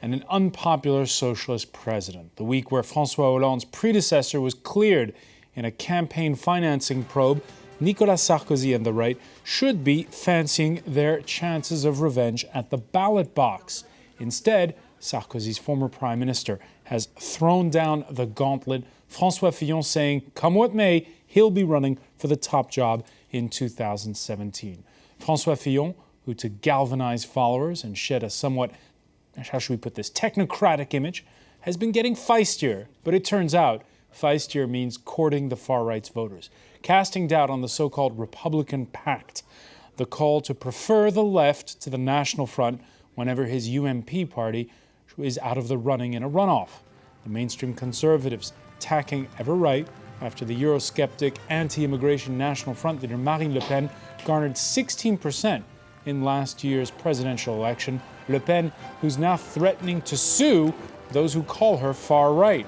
and an unpopular socialist president. The week where François Hollande's predecessor was cleared in a campaign financing probe, Nicolas Sarkozy and the right should be fancying their chances of revenge at the ballot box. Instead, Sarkozy's former prime minister has thrown down the gauntlet, François Fillon saying, come what may, he'll be running for the top job in 2017. François Fillon, who to galvanize followers and shed a somewhat, how should we put this, technocratic image, has been getting feistier. But it turns out feistier means courting the far right's voters, casting doubt on the so-called Republican Pact, the call to prefer the left to the National Front whenever his UMP party is out of the running in a runoff. The mainstream conservatives tacking ever right after the Eurosceptic anti-immigration National Front leader Marine Le Pen garnered 16% in last year's presidential election. Le Pen, who's now threatening to sue those who call her far right.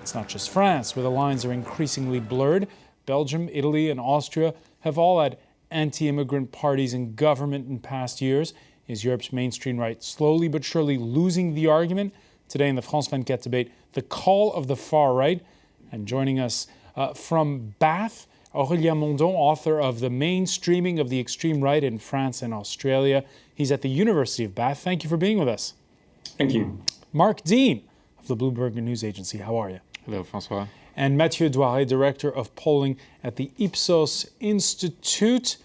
It's not just France, where the lines are increasingly blurred. Belgium, Italy, and Austria have all had anti-immigrant parties in government in past years. Is Europe's mainstream right slowly but surely losing the argument? Today in the France 24 debate, the call of the far right. And joining us from Bath, Aurélien MONDON, author of The Mainstreaming of the Extreme Right in France and Australia. He's at the University of Bath. Thank you for being with us. Thank you. Mark Dean of the Bloomberg News Agency. How are you? Hello, François. And Mathieu DOIRET, Director of Polling at the IPSOS Institute,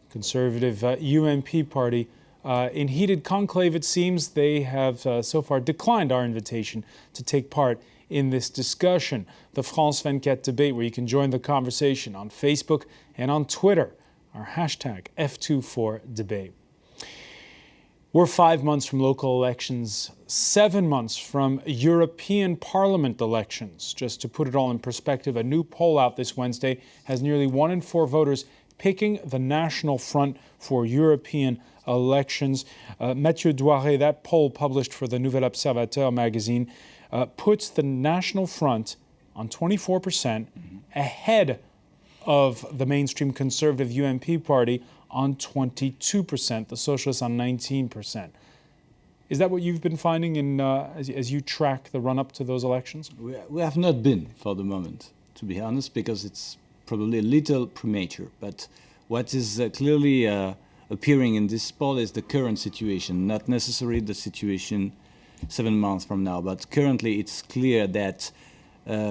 conservative UMP party. In heated conclave, it seems they have so far declined our invitation to take part in this discussion. The France 24 debate, where you can join the conversation on Facebook and on Twitter, our hashtag F24debate. We're 5 months from local elections, 7 months from European Parliament elections. Just to put it all in perspective, a new poll out this Wednesday has nearly 1 in 4 voters picking the National Front for European elections. Mathieu DOIRET, that poll published for the Nouvel Observateur magazine, puts the National Front on 24%, ahead of the mainstream conservative UMP party on 22%, the Socialists on 19%. Is that what you've been finding in, as you track the run-up to those elections? We have not been for the moment, to be honest, because it's probably a little premature. But what is clearly appearing in this poll is the current situation, not necessarily the situation 7 months from now. But currently it's clear that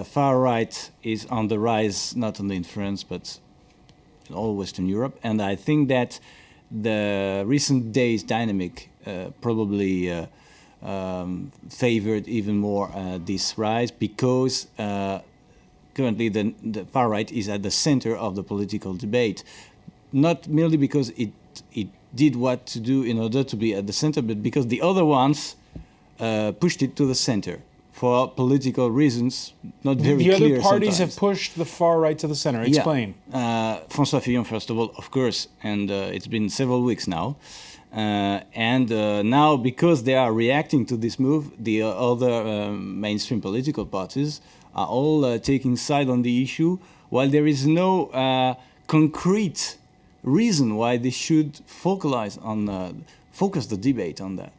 far right is on the rise, not only in France, but in all Western Europe. And I think that the recent days' dynamic probably favored even more this rise, because currently the far right is at the center of the political debate, not merely because it did what to do in order to be at the center, but because the other ones pushed it to the center for political reasons, not very clear. The other parties sometimes have pushed the far right to the center. Explain. Yeah. François Fillon, first of all, of course, and it's been several weeks now. And now, because they are reacting to this move, the other mainstream political parties are all taking side on the issue, while there is no concrete reason why they should focus the debate on that.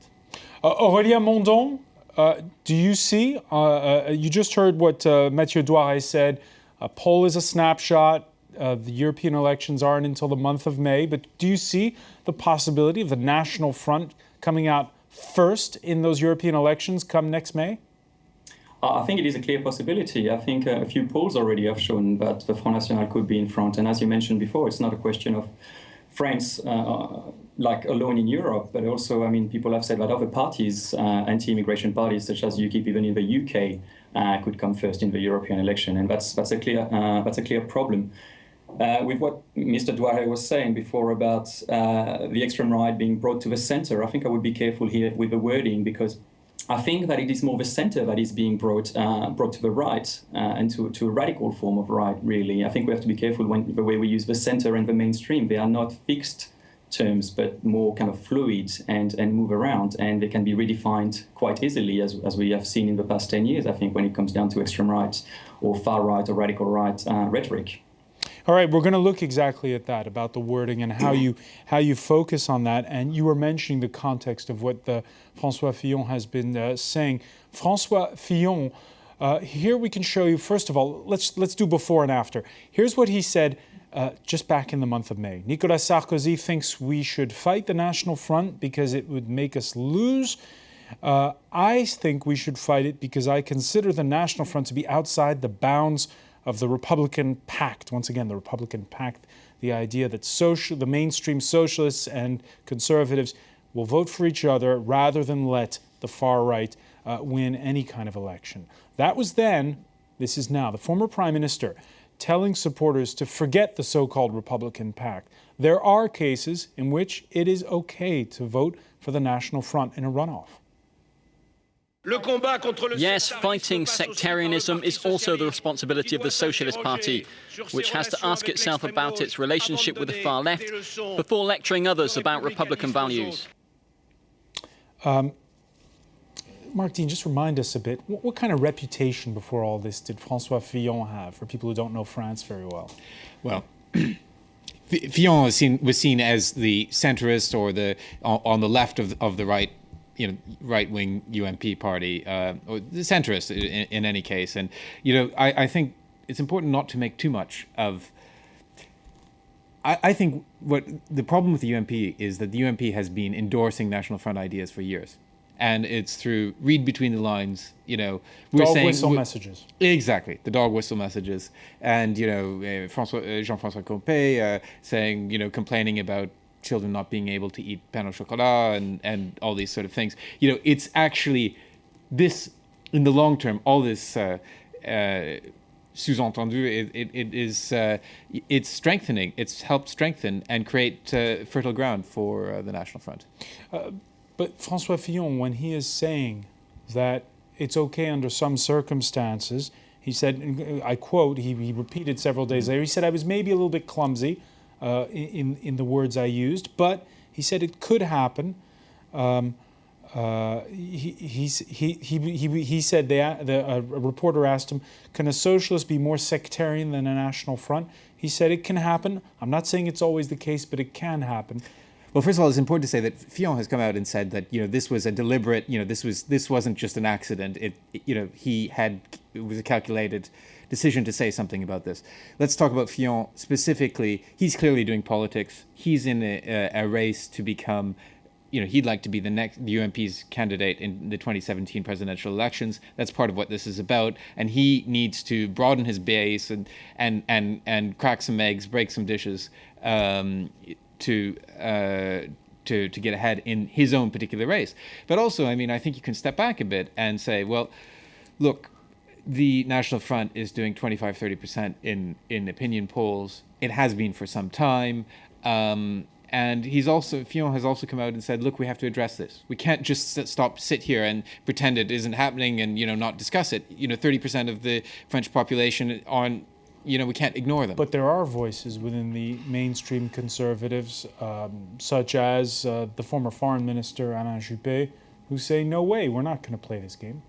Aurélien MONDON, do you see, you just heard what Mathieu DOIRET said, a poll is a snapshot, the European elections aren't until the month of May, but do you see the possibility of the National Front coming out first in those European elections come next May? I think it is a clear possibility. I think a few polls already have shown that the Front National could be in front. And as you mentioned before, it's not a question of France like alone in Europe, but also, I mean, people have said that other parties, anti-immigration parties such as UKIP, even in the UK, could come first in the European election, and that's a clear problem. With what Mr. DOIRET was saying before about the extreme right being brought to the center, I think I would be careful here with the wording, because I think that it is more the center that is being brought to the right and to a radical form of right, really. I think we have to be careful when the way we use the center and the mainstream. They are not fixed terms, but more kind of fluid and move around, and they can be redefined quite easily, as we have seen in the past 10 years, I think, when it comes down to extreme right or far right or radical right rhetoric. All right, we're going to look exactly at that, about the wording and how you focus on that. And you were mentioning the context of what François Fillon has been saying. François Fillon, here we can show you, first of all, let's do before and after. Here's what he said just back in the month of May. Nicolas Sarkozy thinks we should fight the National Front because it would make us lose. I think we should fight it because I consider the National Front to be outside the bounds of the Republican Pact. Once again, the Republican Pact, the idea that the mainstream socialists and conservatives will vote for each other rather than let the far right win any kind of election. That was then, this is now. The former Prime Minister telling supporters to forget the so-called Republican Pact. There are cases in which it is okay to vote for the National Front in a runoff. Yes, fighting sectarianism is also the responsibility of the Socialist Party, which has to ask itself about its relationship with the far left before lecturing others about Republican values. Mark Dean, just remind us a bit, what kind of reputation before all this did François Fillon have, for people who don't know France very well? Well, Fillon was seen as the centrist or on the left of the right, right-wing UMP party, or the centrist in any case. And, I think it's important not to make too much of. I think what the problem with the UMP is that the UMP has been endorsing National Front ideas for years. And it's through read between the lines, we're dog saying whistle messages. Exactly, the dog whistle messages, and Jean-François Copé saying, complaining about children not being able to eat pain au chocolat and all these sort of things. It's actually this in the long term. All this sous-entendu, it's strengthening. It's helped strengthen and create fertile ground for the National Front. But François Fillon, when he is saying that it's okay under some circumstances, he said, I quote, he repeated several days later, he said, I was maybe a little bit clumsy in the words I used, but he said it could happen. He said, a reporter asked him, can a socialist be more sectarian than a National Front? He said, it can happen. I'm not saying it's always the case, but it can happen. Well, first of all, it's important to say that Fillon has come out and said that this was a deliberate, this wasn't just an accident. It was a calculated decision to say something about this. Let's talk about Fillon specifically. He's clearly doing politics. He's in a race to become, he'd like to be the UMP's candidate in the 2017 presidential elections. That's part of what this is about. And he needs to broaden his base and crack some eggs, break some dishes. To get ahead in his own particular race. But also, I think you can step back a bit and say, well, look, the National Front is doing 25-30% in opinion polls. It has been for some time. And Fillon has also come out and said, look, we have to address this. We can't just sit here and pretend it isn't happening and, not discuss it. 30% of the French population we can't ignore them. But there are voices within the mainstream conservatives, such as the former foreign minister, Alain Juppé, who say, no way, we're not going to play this game.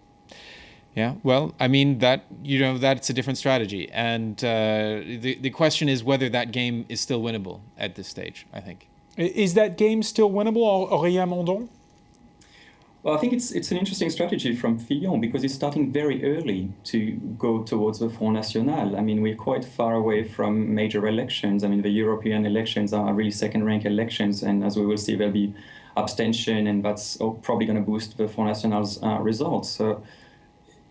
Yeah, well, that's a different strategy. And the question is whether that game is still winnable at this stage, I think. Is that game still winnable, Aurélien MONDON? Well, I think it's an interesting strategy from Fillon because he's starting very early to go towards the Front National. We're quite far away from major elections. The European elections are really second-rank elections, and as we will see, there'll be abstention, and that's probably going to boost the Front National's results. So,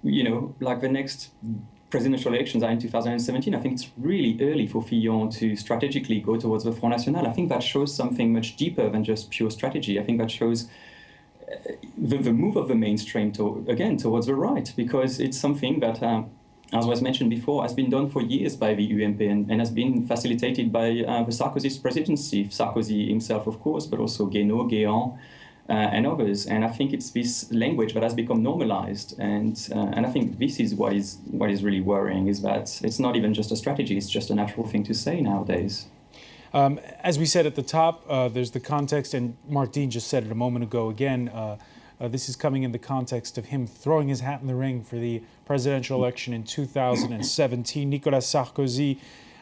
the next presidential elections are in 2017. I think it's really early for Fillon to strategically go towards the Front National. I think that shows something much deeper than just pure strategy. I think that shows the move of the mainstream towards the right, because it's something that, as was mentioned before, has been done for years by the UMP and has been facilitated by the Sarkozy's presidency. Sarkozy himself, of course, but also Guénaud, Guéant, and others. And I think it's this language that has become normalized. And I think this is what is really worrying, is that it's not even just a strategy, it's just a natural thing to say nowadays. As we said at the top, there's the context, and Mark Dean just said it a moment ago again, this is coming in the context of him throwing his hat in the ring for the presidential election in 2017. Nicolas Sarkozy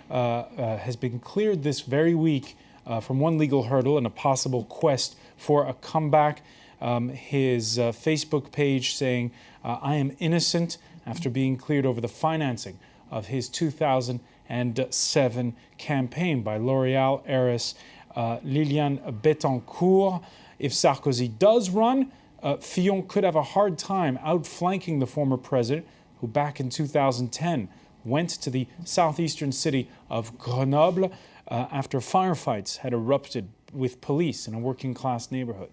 has been cleared this very week from one legal hurdle and a possible quest for a comeback. His Facebook page saying, I am innocent, after being cleared over the financing of his 2007 campaign by L'Oréal heiress Liliane Bettencourt. If Sarkozy does run, Fillon could have a hard time outflanking the former president, who back in 2010 went to the southeastern city of Grenoble after firefights had erupted with police in a working-class neighborhood.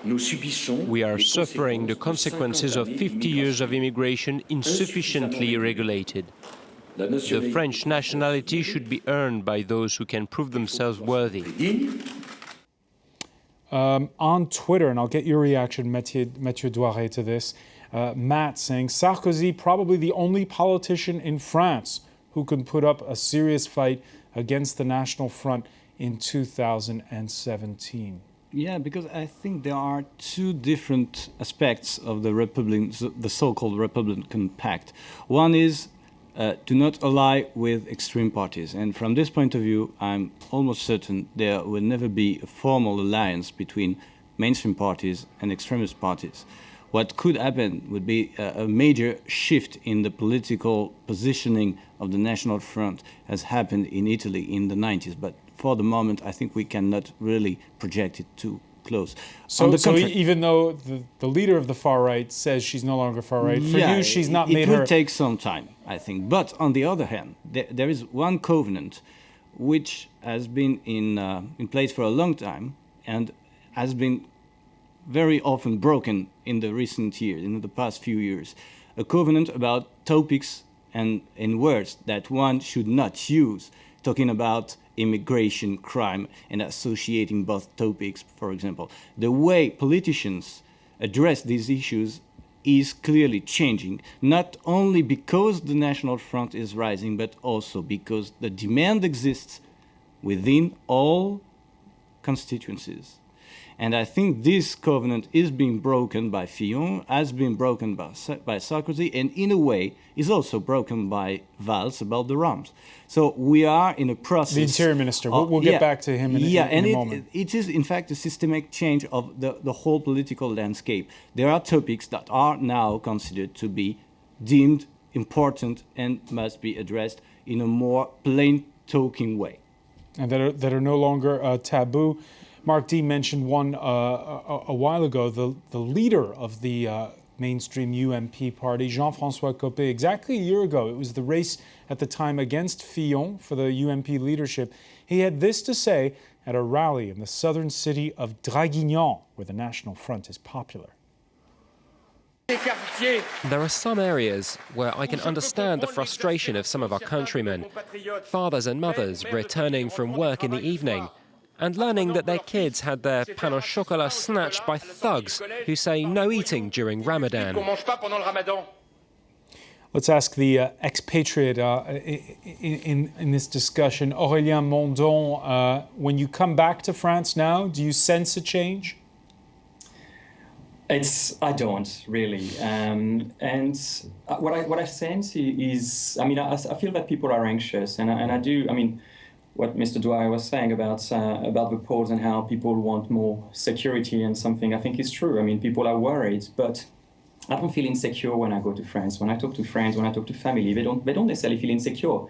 We are suffering the consequences of 50 years of immigration insufficiently regulated. The French nationality should be earned by those who can prove themselves worthy. On Twitter, and I'll get your reaction, Mathieu DOIRET, to this, Matt saying, Sarkozy probably the only politician in France who can put up a serious fight against the National Front in 2017. Yeah, because I think there are two different aspects of the so-called Republican Pact. One is to not ally with extreme parties. And from this point of view, I'm almost certain there will never be a formal alliance between mainstream parties and extremist parties. What could happen would be a major shift in the political positioning of the National Front, as happened in Italy in the 90s. But for the moment, I think we cannot really project it too close. So even though the leader of the far right says she's no longer far right, for you, she's not made her... It will take some time, I think. But on the other hand, there is one covenant which has been in place for a long time and has been very often broken in the recent years, in the past few years. A covenant about topics and words that one should not use, talking about immigration, crime, and associating both topics, for example. The way politicians address these issues is clearly changing, not only because the National Front is rising, but also because the demand exists within all constituencies. And I think this covenant is being broken by Fillon, has been broken by Sarkozy, and in a way is also broken by Valls about the Roms. So we are in a process... The Interior Minister. We'll get back to him in a moment. It is, in fact, a systemic change of the whole political landscape. There are topics that are now considered to be deemed important and must be addressed in a more plain-talking way. And that are no longer taboo. Mark D mentioned one a while ago, the leader of the mainstream UMP party, Jean-François Copé, exactly a year ago. It was the race at the time against Fillon for the UMP leadership. He had this to say at a rally in the southern city of Draguignan, where the National Front is popular. There are some areas where I can understand the frustration of some of our countrymen, fathers and mothers returning from work in the evening and learning that their kids had their pain au chocolat snatched by thugs who say no eating during Ramadan. Let's ask the expatriate in this discussion, Aurélien Mondon, when you come back to France now, do you sense a change? I don't really, and what I sense is, I mean, I feel that people are anxious, and I do. I mean, what Mr. DOIRET was saying about the polls and how people want more security and something, I think is true. I mean, people are worried, but I don't feel insecure when I go to France. When I talk to friends, when I talk to family, they don't necessarily feel insecure.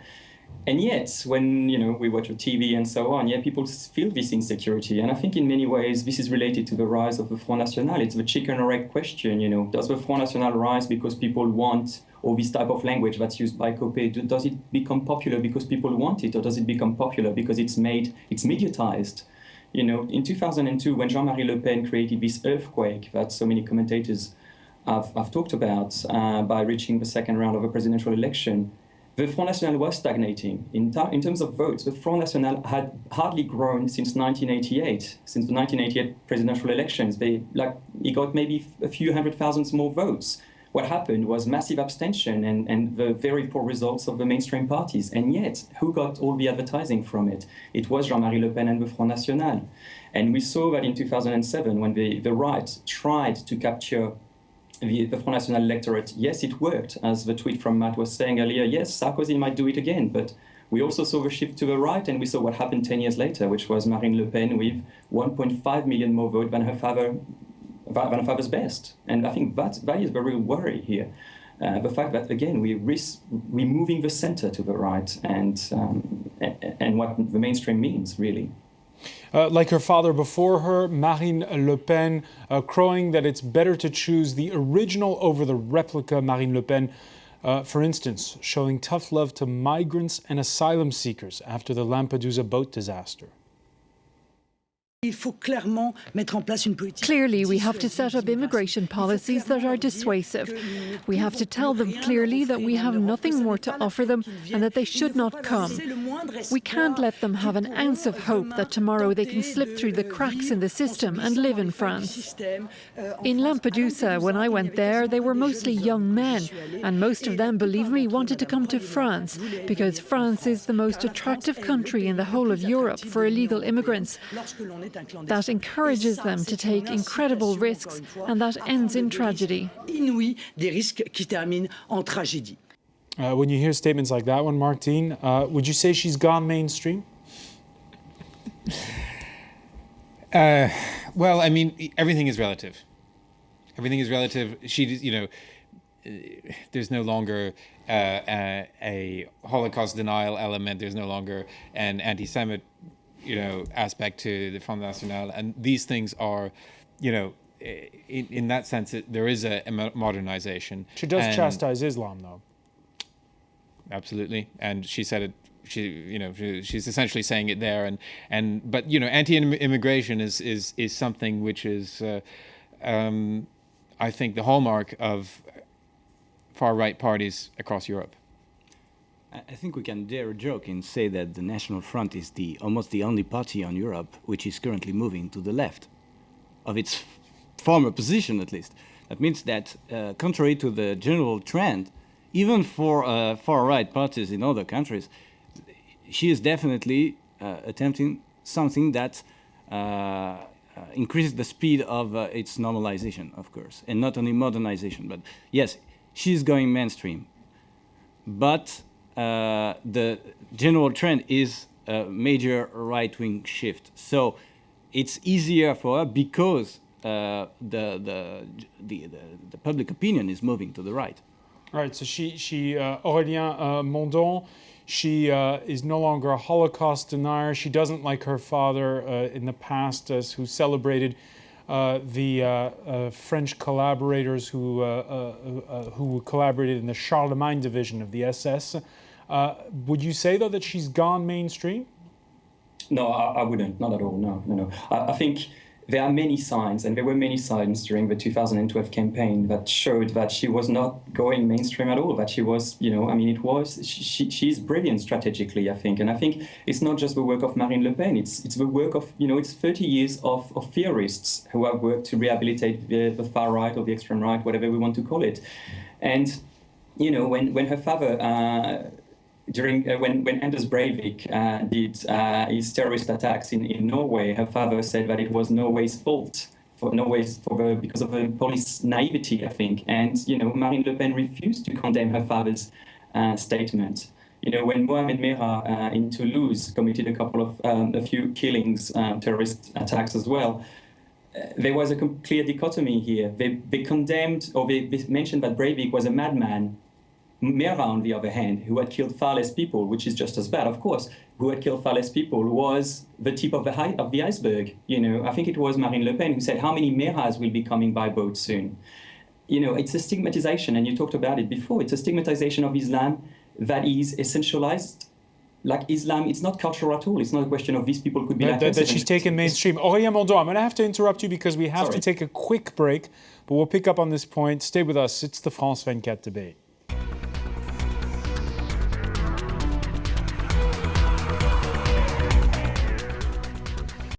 And yet, when we watch TV and so on, people feel this insecurity. And I think in many ways this is related to the rise of the Front National. It's the chicken or egg question. Does the Front National rise because people want all this type of language that's used by Copé? Does it become popular because people want it, or does it become popular because it's mediatized? In 2002, when Jean-Marie Le Pen created this earthquake that so many commentators have talked about by reaching the second round of a presidential election, the Front National was stagnating. In terms of votes, the Front National had hardly grown since 1988, since the 1988 presidential elections. He got maybe a few 100,000 more votes. What happened was massive abstention and the very poor results of the mainstream parties. And yet, who got all the advertising from it? It was Jean-Marie Le Pen and the Front National. And we saw that in 2007, when the right tried to capture the Front National electorate, yes, it worked. As the tweet from Matt was saying earlier, yes, Sarkozy might do it again, but we also saw the shift to the right, and we saw what happened 10 years later, which was Marine Le Pen with 1.5 million more votes than her father's best. And I think that is the real worry here. The fact that, again, we're moving the center to the right and what the mainstream means, really. Like her father before her, Marine Le Pen, crowing that it's better to choose the original over the replica Marine Le Pen. For instance, showing tough love to migrants and asylum seekers after the Lampedusa boat disaster. Clearly, we have to set up immigration policies that are dissuasive. We have to tell them clearly that we have nothing more to offer them and that they should not come. We can't let them have an ounce of hope that tomorrow they can slip through the cracks in the system and live in France. In Lampedusa, when I went there, they were mostly young men, and most of them, believe me, wanted to come to France because France is the most attractive country in the whole of Europe for illegal immigrants. That encourages them to take incredible risks, and that ends in tragedy. When you hear statements like that one, Mark Dean, would you say she's gone mainstream? Well, I mean, everything is relative. Everything is relative. There's no longer a Holocaust denial element. There's no longer an anti-Semite aspect to the Front National, and these things are, in that sense, there is a modernization. She does chastise Islam, though. Absolutely, and she said it. She's essentially saying it there, but anti-immigration is something which is, I think, the hallmark of far-right parties across Europe. I think we can dare a joke and say that the National Front is almost the only party on Europe which is currently moving to the left of its former position, at least. That means that, contrary to the general trend, even for far-right parties in other countries, she is definitely attempting something that increases the speed of its normalization, of course, and not only modernization. But yes, she's going mainstream. But the general trend is a major right-wing shift. So it's easier for her because the public opinion is moving to the right. All right, so she Aurélien MONDON, she is no longer a Holocaust denier. She doesn't, like her father in the past, who celebrated the French collaborators who collaborated in the Charlemagne division of the SS. Would you say, though, that she's gone mainstream? No, I wouldn't. Not at all. No. I think there are many signs, and there were many signs during the 2012 campaign that showed that she was not going mainstream at all, that she was, she's brilliant strategically, I think. And I think it's not just the work of Marine Le Pen, it's the work of, it's 30 years of theorists who have worked to rehabilitate the far right or the extreme right, whatever we want to call it. And, when her father... when Anders Breivik did his terrorist attacks in Norway, her father said that it was Norway's fault, because of the police naivety, I think. And Marine Le Pen refused to condemn her father's statement. When Mohamed Merah in Toulouse committed a few killings, terrorist attacks as well, there was a clear dichotomy here. They condemned, or they mentioned that Breivik was a madman. Merah, on the other hand, who had killed far less people, which is just as bad, of course, who had killed far less people, was the tip of the iceberg. I think it was Marine Le Pen who said, how many Merahs will be coming by boat soon? It's a stigmatization, and you talked about it before. It's a stigmatization of Islam that is essentialized. Like Islam, it's not cultural at all. It's not a question of these people could be like us. That she's taken mainstream. Aurélien MONDON, I'm going to have to interrupt you because we have to take a quick break, but we'll pick up on this point. Stay with us. It's the France 24 debate.